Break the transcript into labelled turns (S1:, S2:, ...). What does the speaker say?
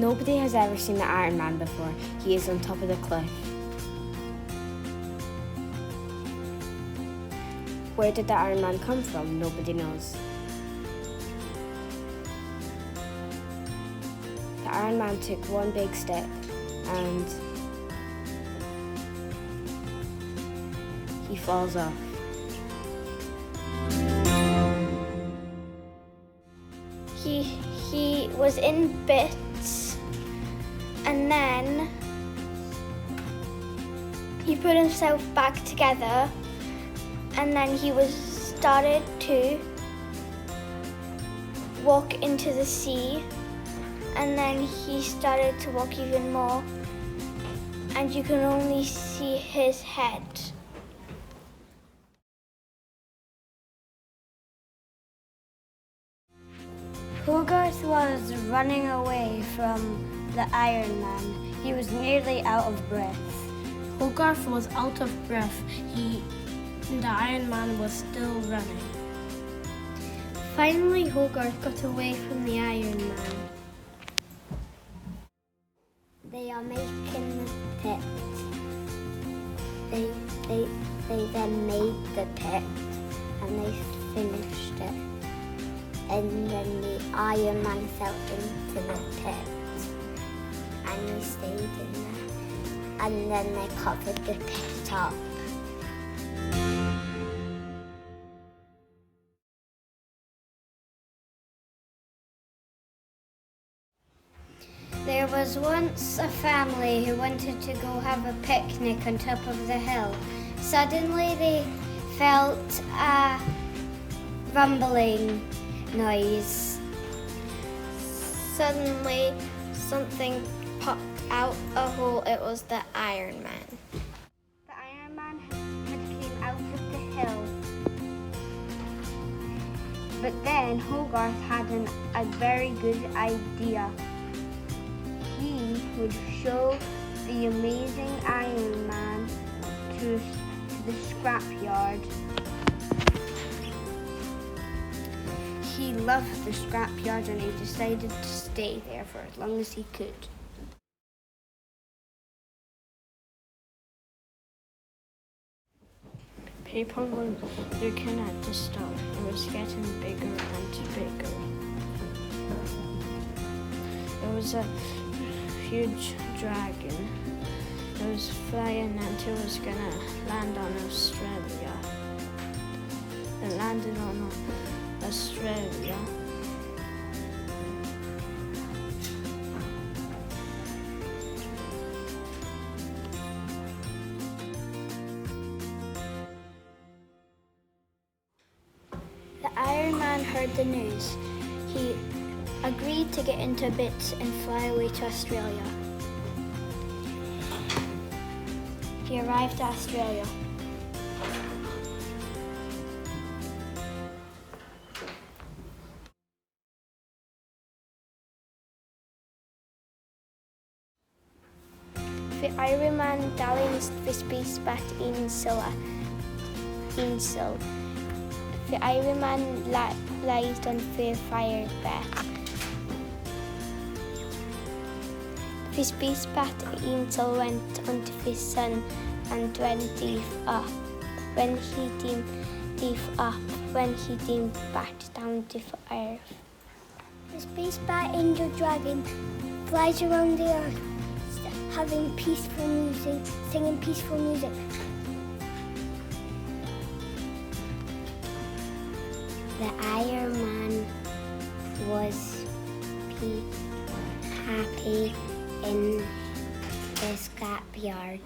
S1: Nobody has ever seen the Iron Man before. He is on top of the cliff. Where did the Iron Man come from? Nobody knows. The Iron Man took one big step and he falls off.
S2: He was in bits, and then he put himself back together, and then he started to walk into the sea, and then he started to walk even more, and you can only see his head.
S3: Hogarth was running away from the Iron Man. He was nearly out of breath.
S4: Hogarth was out of breath. The Iron Man was still running.
S2: Finally, Hogarth got away from the Iron Man.
S3: They are making the pit. They then made the pit and they finished it. And then the Iron Man fell into the pit and he stayed in there. And then they covered the pit up.
S2: There was once a family who wanted to go have a picnic on top of the hill. Suddenly they felt a rumbling noise. Suddenly something popped out a hole. It was the Iron Man. The Iron Man had came out of the hill. But then Hogarth had a very good idea. He would show the amazing Iron Man to the scrapyard. He loved the scrapyard and he decided to stay there for as long as he could.
S4: People were looking at the star. It was getting bigger and bigger. There was a huge dragon. It was flying and it was gonna land on Australia. It landed on Australia.
S2: The Iron Man heard the news. He agreed to get into bits and fly away to Australia. He arrived at Australia. The Iron Man dallied the space back Insil. The Iron Man lies on the fire bed. The space bat Insil went onto the sun and went deep up. When he came back down to the earth. The space bat Angel Dragon flies around the earth, having peaceful music, singing peaceful music.
S3: The Iron Man was happy in the scrapyard.